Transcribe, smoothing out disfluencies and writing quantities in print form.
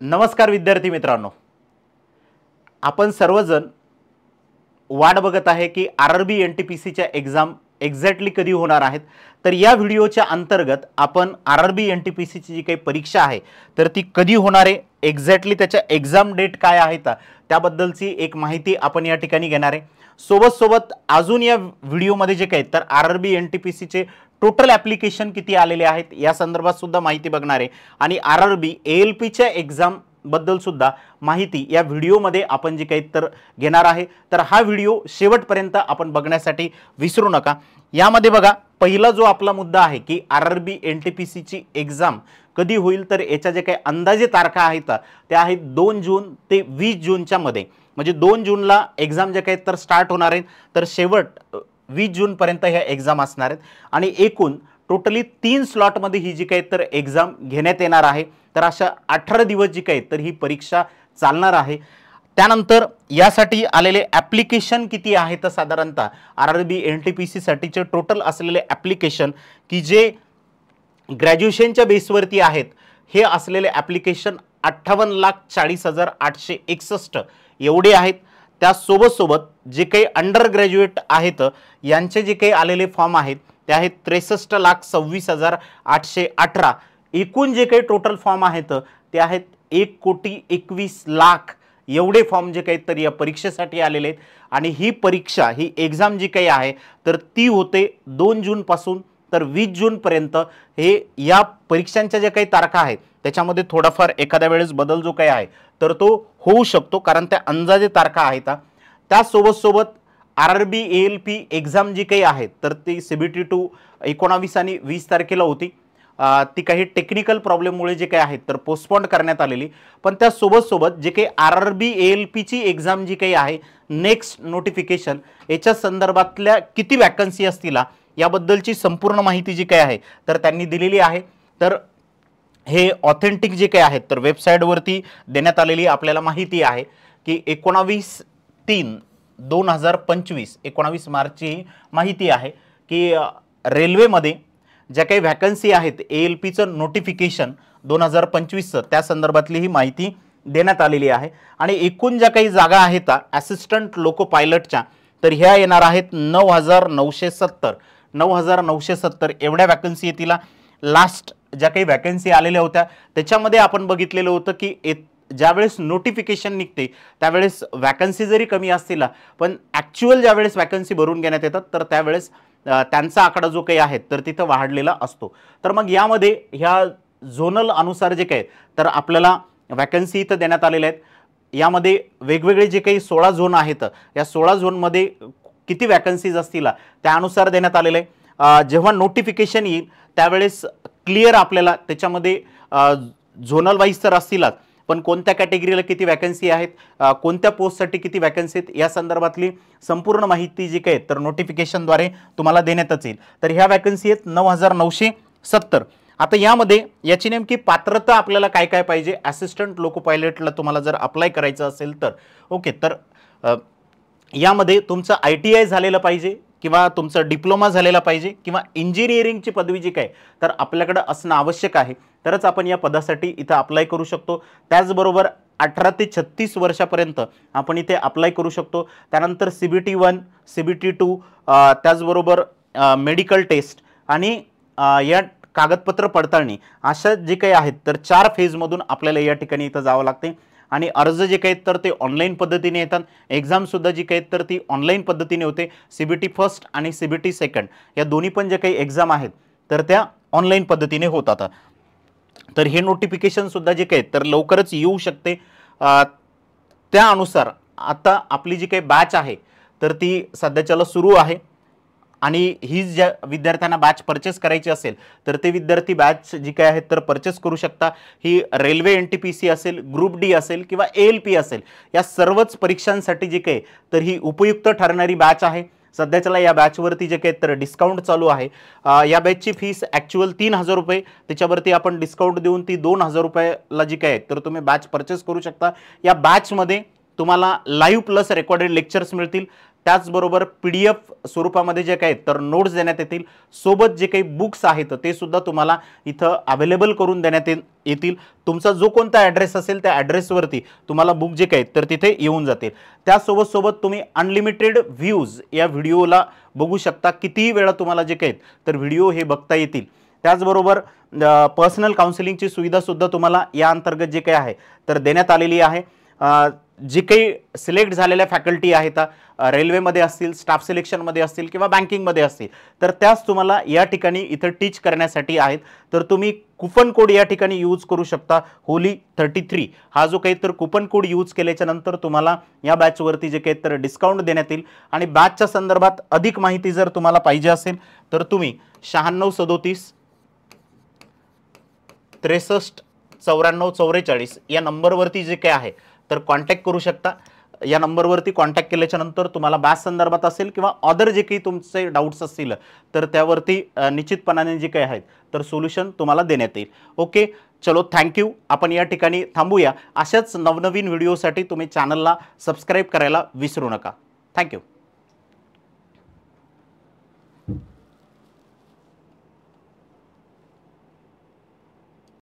नमस्कार विद्यार्थी मित्रांनो, आपण सर्वजण वाट बघत आहे की आरआरबी एनटीपीसीच्या एग्जाम एक्झॅक्टली कधी होणार आहेत। तर या व्हिडिओच्या अंतर्गत आपण आरआरबी एनटीपीसीची जी काही परीक्षा आहे तर ती कधी होणार आहे, एक्झॅक्टली त्याच्या एग्जाम डेट काय आहे त्याबद्दलची एक माहिती आपण या ठिकाणी घेणार आहे। सोबत अजून या व्हिडिओमध्ये जे काही तर आरआरबी एनटीपीसीचे टोटल ॲप्लिकेशन किती आलेले आहेत या संदर्भात सुद्धा माहिती बघणार आहे आणि आरआरबी एएलपीच्या एग्जाम बद्दल सुद्धा माहिती या व्हिडिओमध्ये आपण जे काही तर घेणार आहे। तर हा व्हिडिओ शेवटपर्यंत आपण बघण्यासाठी विसरू नका। यामध्ये बघा, पहिला जो आपला मुद्दा आहे की आरआरबी एनटीपीसीची एग्जाम कधी होईल, तर याच्या जे काही अंदाजे तारखा आहेत त्या आहेत 2 जून ते 20 जूनच्या मध्ये। म्हणजे 2 जूनला एग्जाम जे काही तर स्टार्ट होणार आहे, तर शेवट 20 जून पर्यंत ह्या एग्जाम असणार आहेत आणि एकूण टोटली 3 स्लॉटमध्ये ही जी काही तर एग्जाम घेण्यात येणार आहे। तर अशा 18 दिवस जी काही तर ही परीक्षा चालणार आहे। त्यानंतर यासाठी आलेले ॲप्लिकेशन किती आहे, तर साधारणतः आरआरबी एनटीपीसी साठीचे टोटल असलेले ॲप्लिकेशन की जे ग्रॅज्युएशनच्या बेसवरती आहेत, हे असलेले ॲप्लिकेशन 58,40,861 एवढे आहेत। त्या सोबत जे काही अंडर ग्रॅज्युएट आहेत यांचे जे काही आलेले फॉर्म आहेत ते आहेत 63,26,818। एकूण जे काही टोटल फॉर्म आहेत ते आहेत 1,21,00,000 एवढे फॉर्म जे काही तर या परीक्षेसाठी आलेले आहेत। आणि ही परीक्षा, ही एग्जाम जी काही आहे तर ती होते 2 जून पासून तर 20 जून पर्यंत। हे या परीक्षांच्या ज्या काही तारखा आहेत त्याच्यामध्ये थोडाफार एखाद्या वेळेस बदल जो काही आहे तर तो होऊ शकतो, कारण त्या अंदाजे तारखा आहेत। त्या सोबत आरआरबी एएलपी एग्जाम जी काही आहे तर ती सीबीटी 2 19 आणि 20 तारखेला होती। ती काही टेक्निकल प्रॉब्लेममुळे जे काही आहेत तर पोस्टपोन करण्यात आलेली। पण त्या सोबत जे काही आरआरबी एएलपीची एग्जाम जी काही आहे नेक्स्ट नोटिफिकेशन याच्या संदर्भातल्या किती वॅकन्सी असतील याबद्दलची संपूर्ण माहिती जी काही आहे तर त्यांनी दिलेली आहे। तर हे ऑथेंटिक जे काही आहेत तर वेबसाईटवरती देण्यात आलेली आपल्याला माहिती आहे की 19/3/2025 19 मार्चची ही माहिती आहे की रेल्वेमध्ये ज्या काही वॅकन्सी आहेत एएलपीचं नोटिफिकेशन 2025 त्या संदर्भातली ही माहिती देण्यात आलेली आहे। आणि एकूण ज्या काही जागा आहेत असिस्टंट लोको पायलटच्या तर ह्या येणार आहेत 9,970 एवढ्या वॅकन्सी येतील। लास्ट ज्या काही वॅकन्सी आलेल्या होत्या त्याच्यामध्ये आपण बघितलेलं होतं की ज्यावेळेस नोटिफिकेशन निघते त्यावेळेस वॅकन्सी जरी कमी असतील पण ॲक्च्युअल ज्यावेळेस वॅकन्सी भरून घेण्यात येतात तर त्यावेळेस त्यांचा आकडा जो काही आहे तर तिथं वाढलेला असतो। तर मग यामध्ये ह्या झोनल अनुसार जे काही तर आपल्याला वॅकन्सी इथं देण्यात आलेल्या आहेत। यामध्ये वेगवेगळे जे काही 16 झोन आहेत या 16 झोनमध्ये किती वॅकन्सीज असतील त्यानुसार देण्यात आलेले आहे। जेव्हा नोटिफिकेशन येईल त्यावेळेस क्लिअर आपल्याला त्याच्यामध्ये झोनल वाईज तर असतीलच, पण कोणत्या कॅटेगरीला किती वॅकन्सी आहेत, कोणत्या पोस्टसाठी किती वॅकन्सी आहेत या संदर्भातली संपूर्ण माहिती जी काही तर नोटिफिकेशनद्वारे तुम्हाला देण्यातच येईल। तर ह्या वॅकन्सी आहेत 9,970। आता यामध्ये याची नेमकी पात्रता आपल्याला काय काय पाहिजे, असिस्टंट लोको पायलटला तुम्हाला जर अप्लाय करायचं असेल तर ओके, तर यामध्ये तुमचं ITI झालेलं पाहिजे किंवा तुमचं डिप्लोमा झालेला पाहिजे किंवा इंजिनिअरिंगची पदवी जी काय तर आपल्याकडे असणं आवश्यक आहे, तरच आपण या पदासाठी इथं अप्लाय करू शकतो। त्याचबरोबर 18 ते 36 वर्षापर्यंत आपण इथे अप्लाय करू शकतो। त्यानंतर CBT 1 CBT 2 त्याचबरोबर मेडिकल टेस्ट आणि या कागदपत्र पडताळणी अशा जे काही आहेत तर 4 फेजमधून आपल्याला या ठिकाणी इथं जावं लागते। आणि अर्ज जे काही तर ते ऑनलाईन पद्धतीने येतात, एक्झाम सुद्धा जी काही तर ती ऑनलाईन पद्धतीने होते। CBT फर्स्ट आणि CBT सेकंड या दोन्ही पण जे काही एक्झाम आहेत तर त्या ऑनलाईन पद्धतीने होतात। तर हे नोटिफिकेशन सुद्धा जे काही तर लवकरच येऊ शकते। त्यानुसार आता आपली जी काही बॅच आहे तर ती सध्याच्याला सुरू आहे आणि ही ज्या विद्यार्थ्यांना बॅच परचेस करायची असेल तर ते विद्यार्थी बॅच जी काय आहेत तर परचेस करू शकता। ही रेल्वे एनटीपीसी असेल, ग्रुप डी असेल किंवा एएलपी असेल, या सर्वच परीक्षांसाठी जी काही तर ही उपयुक्त ठरणारी बॅच आहे। सध्याच्याला या बॅचवरती जे काही तर डिस्काउंट चालू आहे। या बॅचची फीस ॲक्च्युअल 3,000 रुपये, त्याच्यावरती आपण डिस्काउंट देऊन ती 2,000 रुपयाला जी काय तर तुम्ही बॅच परचेस करू शकता। या बॅचमध्ये तुम्हाला लाईव्ह प्लस रेकॉर्डेड लेक्चर्स मिळतील, त्याचबरोबर PDF स्वरूपामध्ये जे काही तर नोट्स देण्यात येतील, सोबत जे काही बुक्स आहेत ते सुद्धा तुम्हाला इथं अवेलेबल करून देण्यात येतील. तुमचा जो कोणता ॲड्रेस असेल त्या ॲड्रेसवरती तुम्हाला बुक जे काही तर तिथे येऊन जातील. त्यासोबत तुम्ही अनलिमिटेड व्ह्यूज या व्हिडिओला बघू शकता. कितीही वेळा तुम्हाला जे काही तर व्हिडिओ हे बघता येतील. त्याचबरोबर पर्सनल काउन्सिलिंगची सुविधा सुद्धा तुम्हाला या अंतर्गत जे काही आहे तर देण्यात आलेली आहे. जे काही सिलेक्ट झालेल्या फॅकल्टी आहेत रेल्वेमध्ये असतील, स्टाफ सिलेक्शनमध्ये असतील किंवा बँकिंगमध्ये असतील, तर त्याच तुम्हाला या ठिकाणी इथं टीच करण्यासाठी आहेत. तर तुम्ही कुपन कोड या ठिकाणी यूज करू शकता. होली33 हा जो काही तर कुपन कोड यूज केल्याच्या नंतर तुम्हाला या बॅचवरती जे काही तर डिस्काउंट देण्यात येईल. आणि बॅचच्या संदर्भात अधिक माहिती जर तुम्हाला पाहिजे असेल तर तुम्ही 9637 63 94 44 या नंबरवरती जे काही आहे तर कॉन्टॅक्ट करू शकता. या नंबरवरती कॉन्टॅक्ट केल्याच्या नंतर तुम्हाला बॅच संदर्भात असेल किंवा अदर जे काही तुमचे डाऊट्स असतील तर त्यावरती निश्चितपणाने जे काही आहेत तर सोल्युशन तुम्हाला देण्यात येईल. ओके, चलो थँक्यू. आपण या ठिकाणी थांबूया. अशाच नवनवीन व्हिडिओसाठी तुम्ही चॅनलला सबस्क्राईब करायला विसरू नका. थँक्यू.